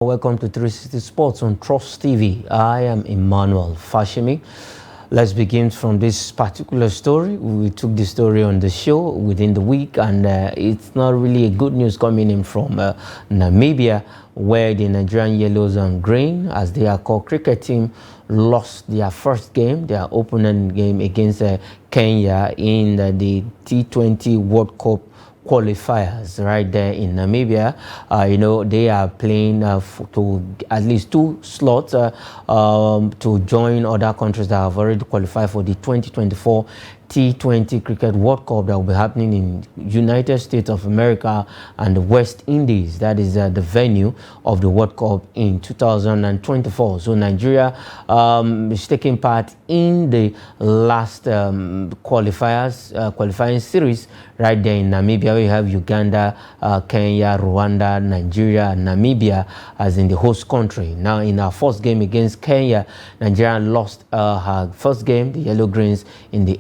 Welcome to 360 Sports on Trust TV. I am Emmanuel Fashimi. Let's begin from this particular story. We took the story on the show within the week, and it's not really a good news coming in from Namibia, where the Nigerian Yellows and Green, as they are called, cricket team, lost their first game, their opening game against Kenya in the T20 World Cup qualifiers right there in Namibia. They are playing to at least 2 slots to join other countries that have already qualified for the 2024 T20 Cricket World Cup that will be happening in United States of America and the West Indies. That is the venue of the World Cup in 2024. So Nigeria is taking part in the last qualifying series right there in Namibia. We have Uganda, Kenya, Rwanda, Nigeria, and Namibia as in the host country. Now, in our first game against Kenya, Nigeria lost her first game, the Yellow Greens, in the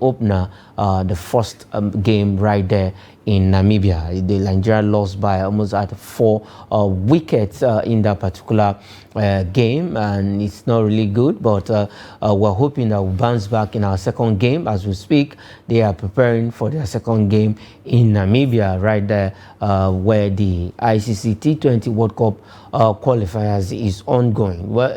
opener, the first game right there in Namibia. The Nigeria lost by almost at 4 wickets in that particular game, and it's not really good, but we're hoping that we'll bounce back in our second game. As we speak, they are preparing for their second game in Namibia right there, where the ICC T20 World Cup qualifiers is ongoing. Well,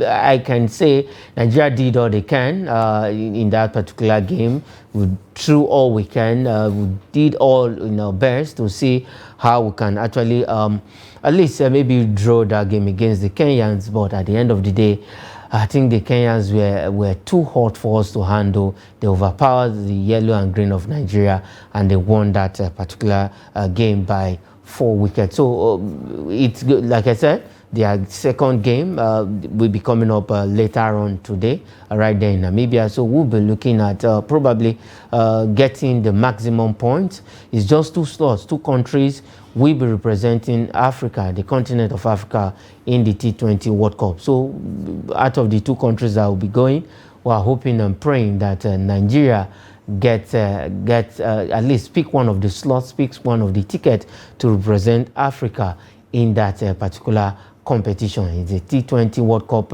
I can say Nigeria did all they can in that particular game. We threw all we can. We did all in our best to see how we can actually at least maybe draw that game against the Kenyans. But at the end of the day, I think the Kenyans were too hot for us to handle. They overpowered the Yellow and Green of Nigeria, and they won that particular game by 4 wickets. So it's good. Like I said, their second game will be coming up later on today, right there in Namibia. So we'll be looking at probably getting the maximum points. It's just 2 slots, 2 countries will be representing Africa, the continent of Africa, in the T20 World Cup. So out of the 2 countries that will be going, we're hoping and praying that Nigeria get at least pick one of the slots, picks one of the tickets to represent Africa in that particular competition. It's a T20 World Cup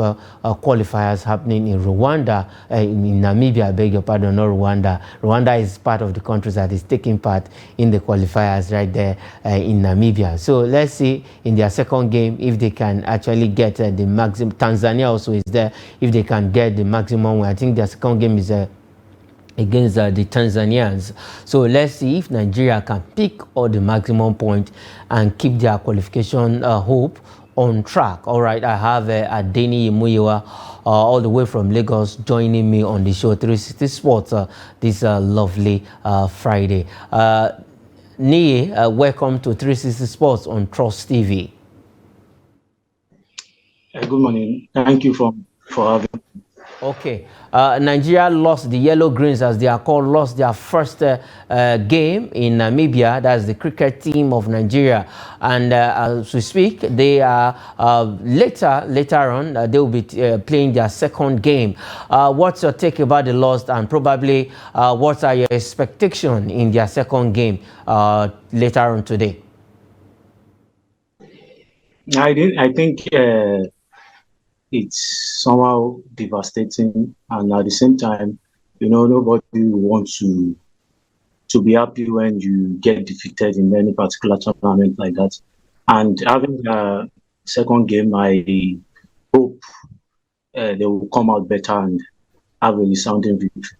qualifiers happening in Rwanda, in Namibia, I beg your pardon, not Rwanda. Rwanda is part of the countries that is taking part in the qualifiers right there in Namibia. So let's see in their second game if they can actually get the maximum. Tanzania also is there, if they can get the maximum. I think their second game is against the Tanzanians. So let's see if Nigeria can pick all the maximum point and keep their qualification hope on track. All right, I have Adeni Muyiwa all the way from Lagos joining me on the show 360 Sports this lovely Friday. Niye, welcome to 360 Sports on Trust TV. Good morning. Thank you for having me. Okay, Nigeria lost, the Yellow Greens as they are called, lost their first game in Namibia. That's the cricket team of Nigeria, and as we speak, they are later on they will be playing their second game. What's your take about the loss, and probably what are your expectations in their second game later on today? I think it's somehow devastating, and at the same time, nobody wants to be happy when you get defeated in any particular tournament like that. And having a second game, I hope they will come out better and have a resounding victory.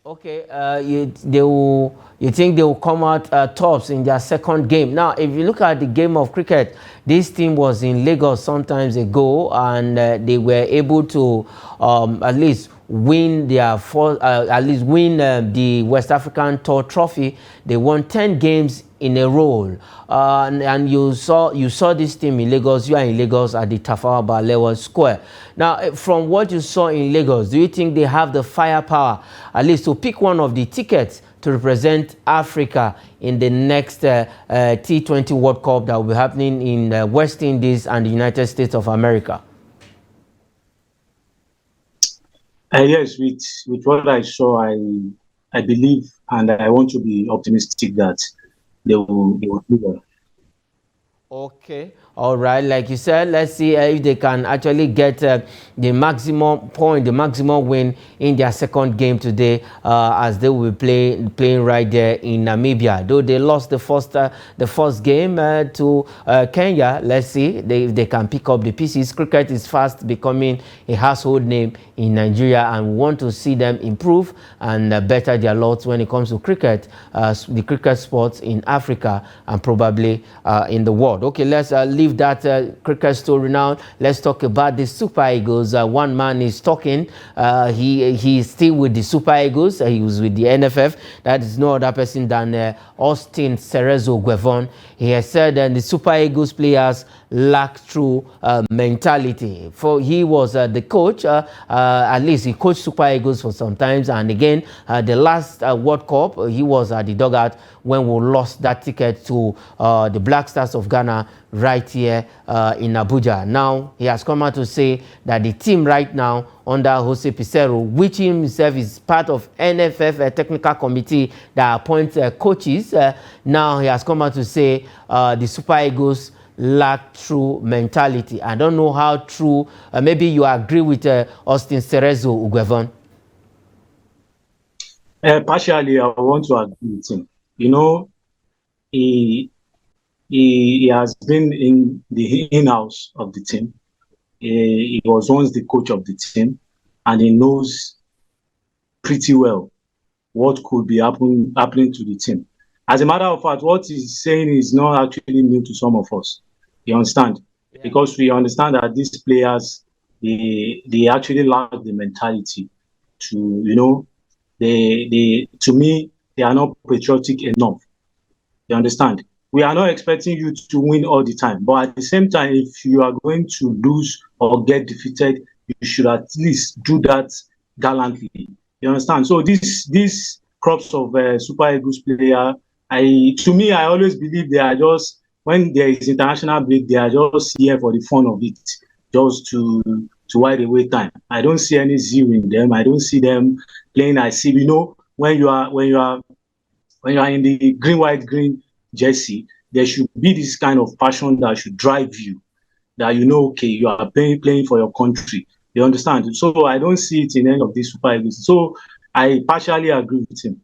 Okay, you think they will come out tops in their second game? Now, if you look at the game of cricket, this team was in Lagos some times ago, and they were able to at least win their the West African Tour Trophy. They won 10 games in a row, and you saw this team in Lagos. You are in Lagos at the Tafawa Balewa Square. Now, from what you saw in Lagos, do you think they have the firepower at least to pick one of the tickets to represent Africa in the next T20 World Cup that will be happening in West Indies and the United States of America? Yes, with what I saw, I believe, and I want to be optimistic that they will do well. Okay, all right. Like you said, let's see if they can actually get the maximum point, the maximum win in their second game today, as they will be playing right there in Namibia. Though they lost the first game to Kenya, let's see if they can pick up the pieces. Cricket is fast becoming a household name in Nigeria, and we want to see them improve and better their lot when it comes to cricket, the cricket sports in Africa and probably in the world. Okay, let's leave that cricket story now. Let's talk about the Super Eagles. One man is talking. He's still with the Super Eagles. He was with the NFF. That is no other person than Austin Cerezo Eguavoen. He has said that the Super Eagles players lack true mentality. For he was the coach, at least he coached Super Eagles for some times, and again the last World Cup he was at the dugout when we lost that ticket to the Black Stars of Ghana right here in Abuja. Now he has come out to say that the team right now under Jose Pizarro, which himself is part of NFF, a technical committee that appoints coaches, now he has come out to say the Super Eagles lack true mentality. I don't know how true, maybe you agree with Austin Cerezo Eguavoen. Partially, I want to agree with him. You know, he has been in the in-house of the team. He was once the coach of the team, and he knows pretty well what could be happening to the team. As a matter of fact, what he's saying is not actually new to some of us. You understand? Yeah. Because we understand that these players, they actually lack the mentality to, you know, to me, they are not patriotic enough. You understand? We are not expecting you to win all the time. But at the same time, if you are going to lose or get defeated, you should at least do that gallantly. You understand? So these crops of Super Eagles player, to me, I always believe they are just, when there is international break, they are just here for the fun of it, just to while away time. I don't see any zeal in them. I don't see them playing. I see, you know, when you are in the green, white, green jersey, there should be this kind of passion that should drive you. That you know, okay, you are playing for your country. You understand? So I don't see it in any of these Super Eagles. So I partially agree with him.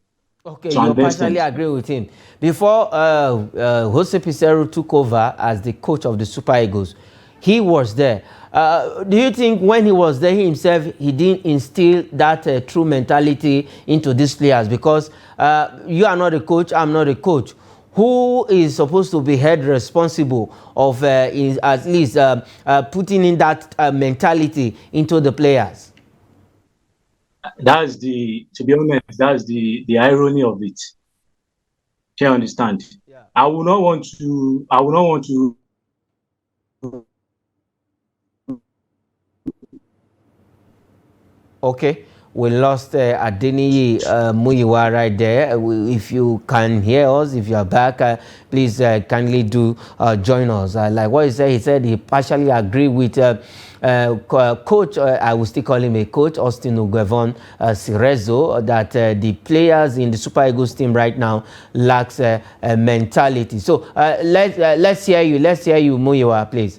Okay, you partially agree with him. Before Jose Pizarro took over as the coach of the Super Eagles, he was there. Do you think when he was there himself, he didn't instill that true mentality into these players? Because you are not a coach, I'm not a coach. Who is supposed to be held responsible of at least putting in that mentality into the players? That's to be honest, that's the irony of it. Can you understand? Yeah. I will not want to Okay, we lost Adeniyi Muyiwa right there. If you can hear us, if you are back, please kindly do join us. Like what he said he partially agree with coach, I will still call him a coach, Austin Eguavoen Cerezo, that the players in the Super Eagles team right now lacks mentality. So let's hear you, Muyiwa, please.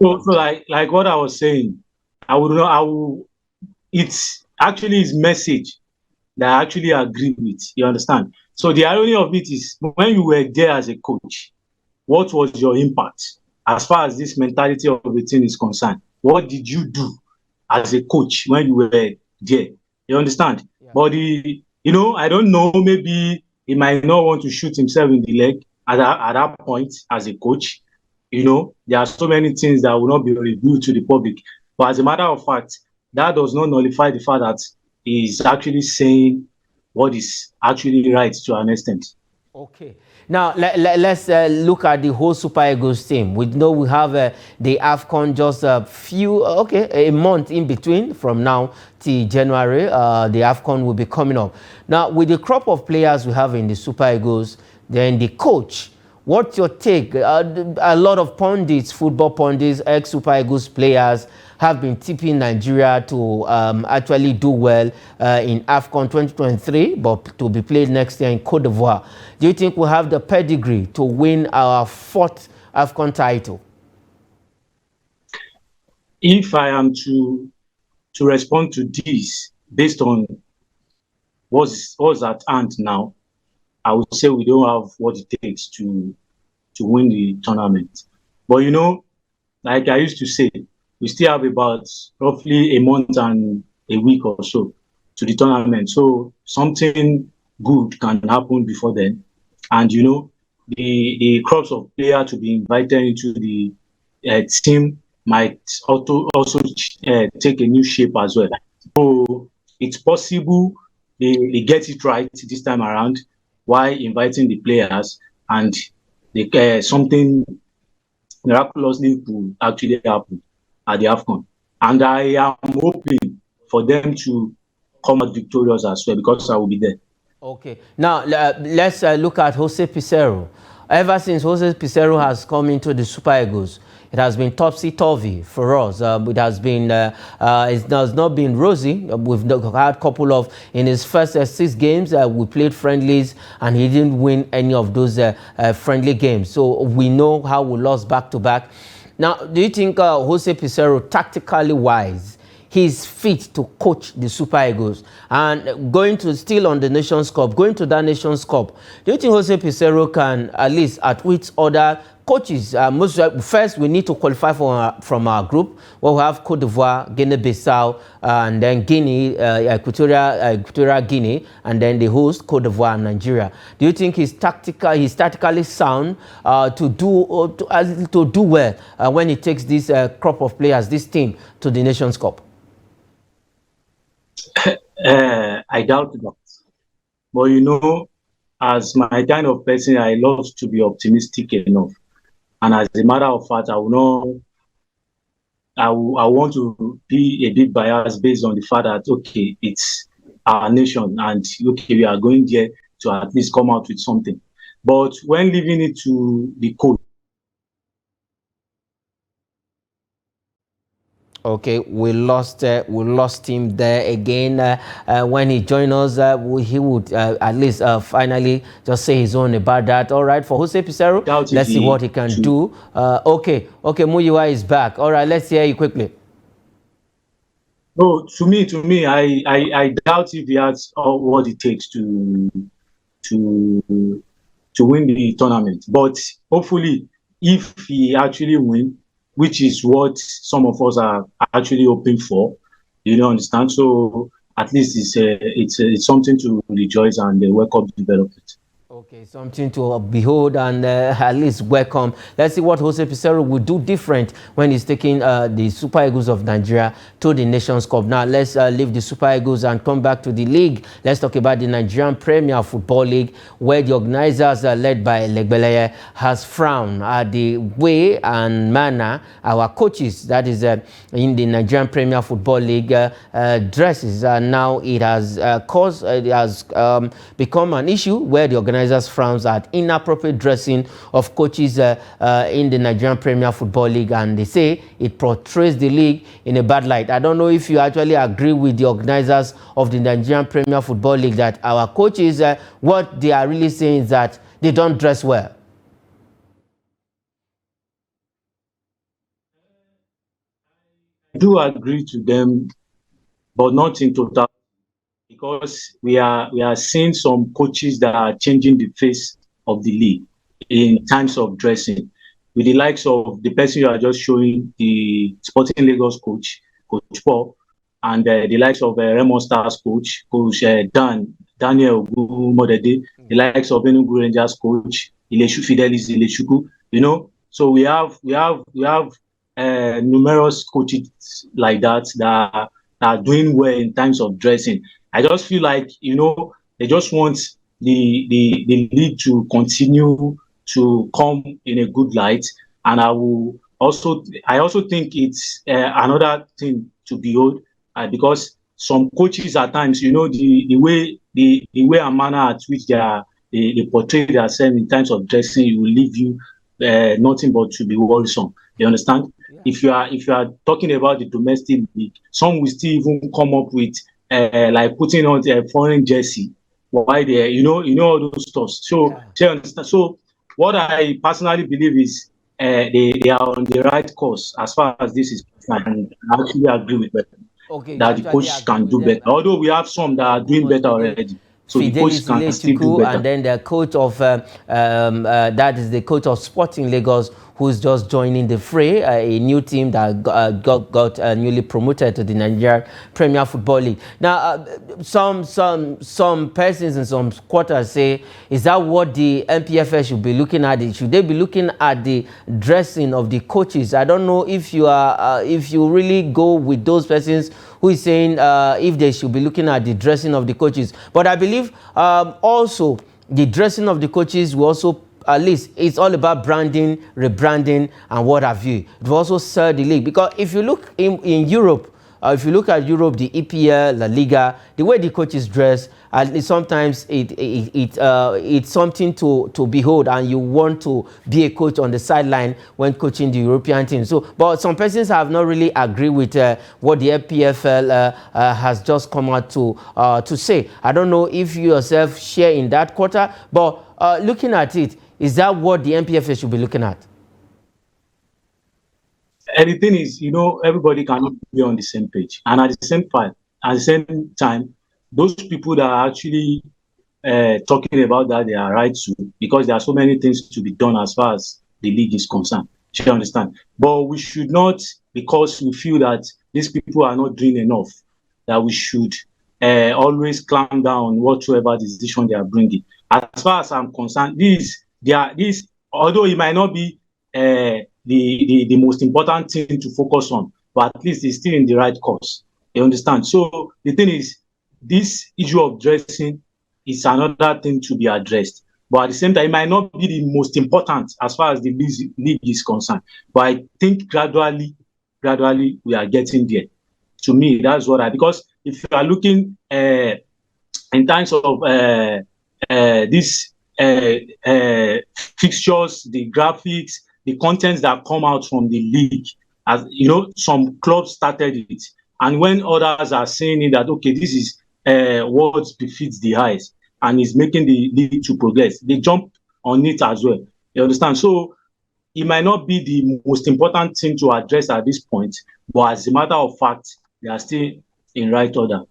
So like what I was saying, it's actually his message that I actually agree with. You understand? So the irony of it is, when you were there as a coach, what was your impact as far as this mentality of the team is concerned? What did you do as a coach when you were there? You understand? Yeah. But you know, I don't know, maybe he might not want to shoot himself in the leg at that point as a coach. You know, there are so many things that will not be revealed to the public. But as a matter of fact, that does not nullify the fact that he is actually saying what is actually right to an extent. Okay. Now, let's look at the whole Super Eagles team. We know we have the AFCON just a month in between from now till January. The AFCON will be coming up. Now, with the crop of players we have in the Super Eagles, then the coach, What's your take? A lot of pundits, football pundits, ex-Super Eagles players have been tipping Nigeria to actually do well in AFCON 2023, but to be played next year in Cote d'Ivoire. Do you think we have the pedigree to win our 4th AFCON title? If I am to respond to this based on what's at hand now, I would say we don't have what it takes to win the tournament. But you know, like I used to say, we still have about roughly a month and a week or so to the tournament. So something good can happen before then. And you know, the crops of players to be invited into the team might also take a new shape as well. So it's possible they get it right this time around while inviting the players, and something miraculously could actually happen at the AFCON. And I am hoping for them to come out victorious as well, because I will be there. Okay. Now, let's look at Jose Pizarro. Ever since Jose Pizarro has come into the Super Eagles, it has been topsy-turvy for us. It has not been rosy. We've had a couple of, in his first 6 games, we played friendlies, and he didn't win any of those friendly games. So we know how we lost back-to-back. Now, do you think Jose Pizarro, tactically wise, he's fit to coach the Super Eagles? And going to still on the Nations Cup, going to that Nations Cup, do you think Jose Pizarro can at least outwit other coaches? First, we need to qualify from our group, where we have Cote d'Ivoire, Guinea-Bissau, and then Guinea, Equatorial Guinea, and then the host, Cote d'Ivoire and Nigeria. Do you think he's tactically sound to do well when he takes this crop of players, this team, to the Nations Cup? I doubt that. But you know, as my kind of person, I love to be optimistic enough. And as a matter of fact, I want to be a bit biased based on the fact that, okay, it's our nation, and okay, we are going there to at least come out with something. But when leaving it to the coach, okay, we lost him there again. When he joined us, he would at least finally just say his own about that. All right, for Jose Pizarro, let's see what he can do. Okay, Muyiwa is back. All right, let's hear you quickly. No, to me, I doubt if he has all what it takes to win the tournament. But hopefully, if he actually wins, which is what some of us are actually hoping for, you know, understand? So at least it's something to rejoice and welcome development. Okay, something to behold and at least welcome. Let's see what Jose Pizarro will do different when he's taking the Super Eagles of Nigeria to the Nations Cup. Now, let's leave the Super Eagles and come back to the league. Let's talk about the Nigerian Premier Football League, where the organizers, led by Legbeleye, has frowned at the way and manner our coaches, that is in the Nigerian Premier Football League, dresses. Now it has become an issue where the organizers frowns at inappropriate dressing of coaches in the Nigerian Premier Football League, and they say it portrays the league in a bad light. I don't know if you actually agree with the organizers of the Nigerian Premier Football League that our coaches, what they are really saying is that they don't dress well. I do agree to them, but not in total, because we are seeing some coaches that are changing the face of the league in terms of dressing, with the likes of the person you are just showing, the Sporting Lagos coach, Coach Paul, and the likes of Remo Stars coach, Coach Daniel Ogunmodede, the likes of Enugu Rangers coach, Fidelis Ileshuku. You know, so we have numerous coaches like that that are doing well in terms of dressing. I just feel like, you know, they just want the league to continue to come in a good light. And I also think it's another thing to behold, because some coaches at times, you know, the way and manner at which they are they portray themselves in terms of dressing, it will leave you nothing but to be worrisome. You understand? Yeah. If you are talking about the domestic league, some will still even come up with like putting on a foreign jersey. Why they, you know all those stuff. So, yeah. Understand? So what I personally believe is they are on the right course as far as this is concerned, and I actually agree with them. Okay, that the coach can do better. Although we have some that are doing better already. So the coach can still do better. And then the coach of that is the coach of Sporting Lagos, who's just joining the fray, a new team that got newly promoted to the Nigerian Premier Football League. Now, some persons in some quarters say, is that what the NPFL should be looking at? Should they be looking at the dressing of the coaches? I don't know if you are, if you really go with those persons who is saying if they should be looking at the dressing of the coaches. But I believe also the dressing of the coaches will also, at least it's all about branding, rebranding, and what have you. It will also serve the league. Because if you look in Europe, if you look at Europe, the EPL, La Liga, the way the coaches dress, sometimes it's something to behold, and you want to be a coach on the sideline when coaching the European team. So, but some persons have not really agreed with what the NPFL has just come out to say. I don't know if you yourself share in that quarter, but looking at it, is that what the NPFL should be looking at? And the thing is, everybody cannot be on the same page. And at the same time, those people that are actually talking about that, they are right to, because there are so many things to be done as far as the league is concerned. You understand? But we should not, because we feel that these people are not doing enough, that we should always clamp down on whatsoever decision they are bringing. As far as I'm concerned, although it might not be the most important thing to focus on, but at least it's still in the right course. You understand? So the thing is, this issue of dressing is another thing to be addressed. But at the same time, it might not be the most important as far as the league is concerned. But I think gradually we are getting there. To me, that's what because if you are looking in terms of these fixtures, the graphics, the contents that come out from the league, as some clubs started it, and when others are saying that okay, this is what befits the highest and is making the league to progress, they jump on it as well. You understand? So it might not be the most important thing to address at this point, but as a matter of fact, they are still in right order.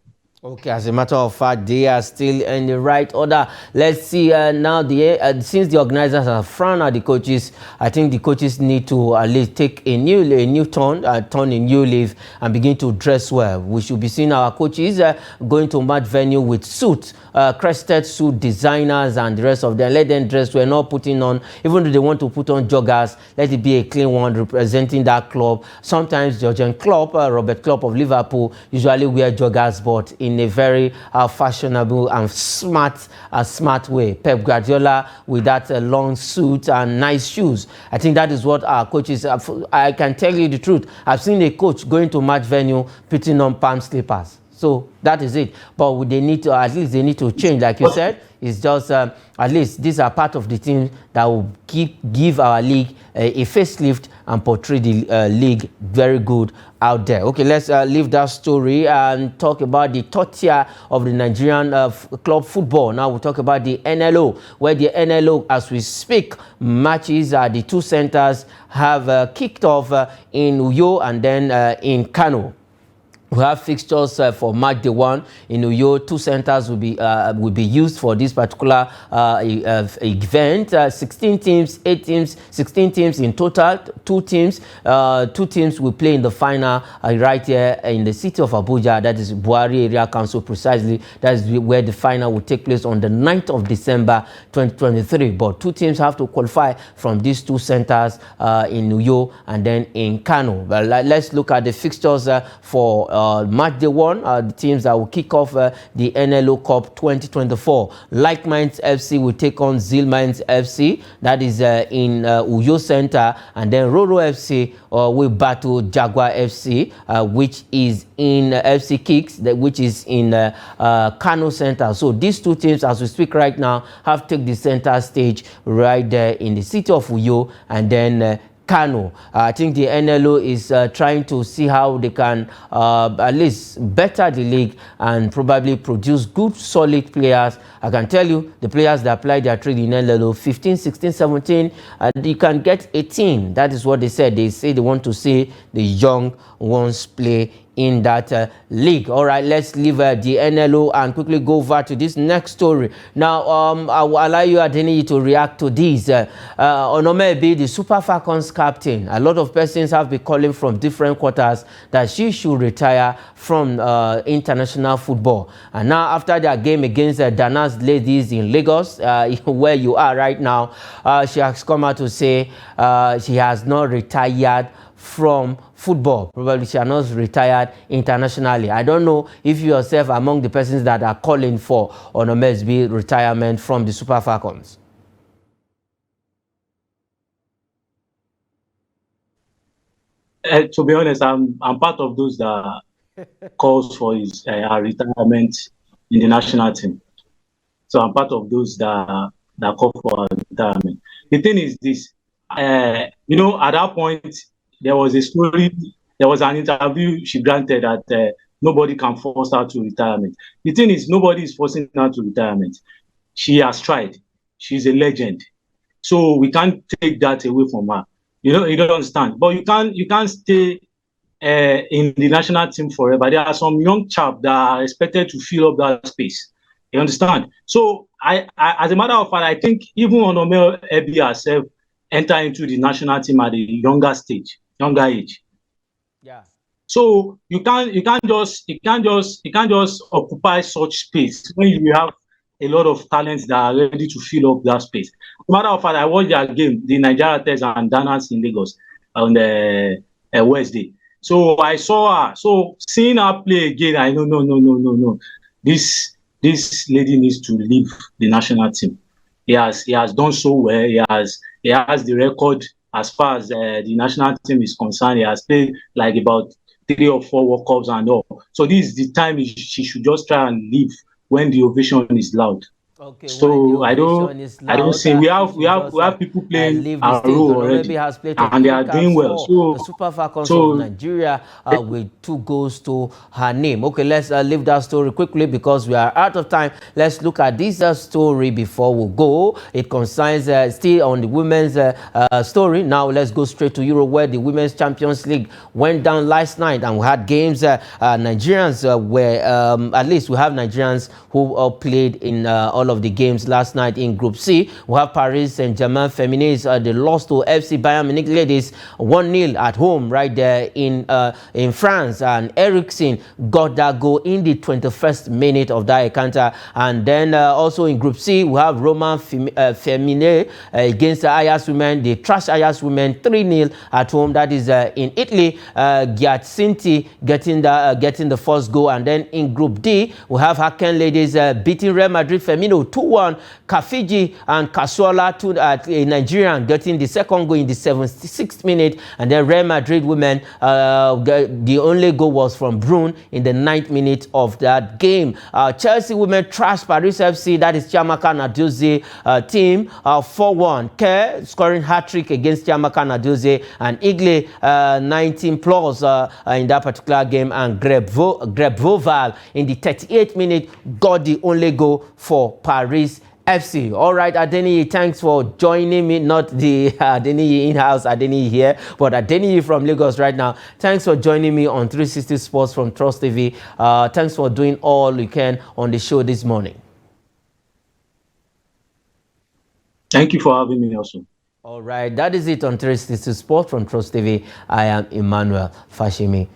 Okay, as a matter of fact, they are still in the right order. Let's see now. Since the organizers have frowned at the coaches, I think the coaches need to at least take a new turn a new leaf, and begin to dress well. We should be seeing our coaches going to match venue with suits, crested suit designers, and the rest of them. Let them dress well, not putting on, even though they want to put on joggers, let it be a clean one representing that club. Sometimes Jurgen Klopp, Robert Klopp of Liverpool, usually wear joggers, but in a very fashionable and smart way. Pep Guardiola with that long suit and nice shoes. I think that is what our coaches. I can tell you the truth. I've seen a coach going to match venue putting on palm slippers. So that is it. But they need to, at least they need to change, like you said. It's just at least these are part of the team that will give our league a facelift and portray the league very good out there. Okay, let's leave that story and talk about the third tier of the Nigerian club football. Now we'll talk about the NLO, where the NLO, as we speak, matches at the two centers have kicked off in Uyo and then in Kano. We have fixtures for match day 1 in Uyo. 2 centers will be used for this particular event. 16 teams, 8 teams, 16 teams in total. 2 teams will play in the final right here in the city of Abuja. That is Buhari Area Council precisely. That is where the final will take place on the 9th of December 2023. But 2 teams have to qualify from these 2 centers in Uyo and then in Kano. But let's look at the fixtures for match day one, the teams that will kick off the NLO Cup 2024. Like Minds FC will take on Zeal Minds FC, that is in Uyo Center, and then Roro FC will battle Jaguar FC, which is in FC Kicks, which is in Kano Center. So these two teams, as we speak right now, have taken the center stage right there in the city of Uyo, and then Kano. I think the NLO is trying to see how they can at least better the league and probably produce good, solid players. I can tell you, the players that apply their trade in NLO, 15, 16, 17, and you can get 18. That is what they said. They say they want to see the young ones play in that league. All right, let's leave the NLO and quickly go over to this next story. Now, I will allow you, Adeni, to react to this. Onomebi, the Super Falcons captain, a lot of persons have been calling from different quarters that she should retire from international football. And now, after their game against Danas Ladies in Lagos, where you are right now, she has come out to say she has not retired from football. Probably she has not retired internationally. I don't know if you yourself among the persons that are calling for Onomesbi retirement from the Super Falcons. To be honest, I'm part of those that calls for his retirement in the national team. So I'm part of those that call for retirement. The thing is this, you know, at that point, there was a story, there was an interview she granted that nobody can force her to retirement. The thing is, nobody is forcing her to retirement. She has tried. She's a legend. So we can't take that away from her. You know, you don't understand. But you can't stay in the national team forever. There are some young chaps that are expected to fill up that space. You understand? So I as a matter of fact, I think even Onome Ebi herself enter into the national team at a younger age. Yeah. So you can't just occupy such space when you have a lot of talents that are ready to fill up that space. As a matter of fact, I watched their game, the Nigeria Test and Danas in Lagos on the Wednesday. So I saw her. So seeing her play again, I know no. This lady needs to leave the national team. He has done so well. He has the record as far as the national team is concerned. He has played like about 3 or 4 World Cups and all. So this is the time she should just try and leave when the ovation is loud. Okay, so I don't see we have people playing a role already, and they are doing well. So the Super Falcons of Nigeria with 2 goals to her name. Okay, let's leave that story quickly because we are out of time. Let's look at this story before we go. It concerns still on the women's story. Now let's go straight to Europe, where the Women's Champions League went down last night, and we had games. Nigerians were at least we have Nigerians who played in all of the games last night in Group C. We have Paris Saint-Germain Feminines. They lost to FC Bayern Munich ladies 1-0 at home right there in France. And Eriksen got that goal in the 21st minute of that encounter. And then also in Group C, we have Roma Femine against Ajax Women. They trashed Ajax Women 3-0 at home. That is in Italy. Giacinti getting the first goal. And then in Group D, we have Haken ladies beating Real Madrid Femino 2-1. Kafiji and Kasuala, Nigerian, getting the second goal in the 76th minute. And then Real Madrid women, the only goal was from Brune in the 9th minute of that game. Chelsea women trashed Paris FC, that is Chiamaka Nadozie team, 4-1. Kerr scoring hat-trick against Chiamaka Nadozie, and Igle 19 plus in that particular game, and Grebvoval in the 38th minute got the only goal for Paris FC. All right, Adeni, thanks for joining me. Not the Adeni in-house Adeni here, but Adeni from Lagos right now. Thanks for joining me on 360 Sports from Trust TV. Thanks for doing all you can on the show this morning. Thank you for having me also. All right, that is it on 360 Sports from Trust TV. I am Emmanuel Fashimi.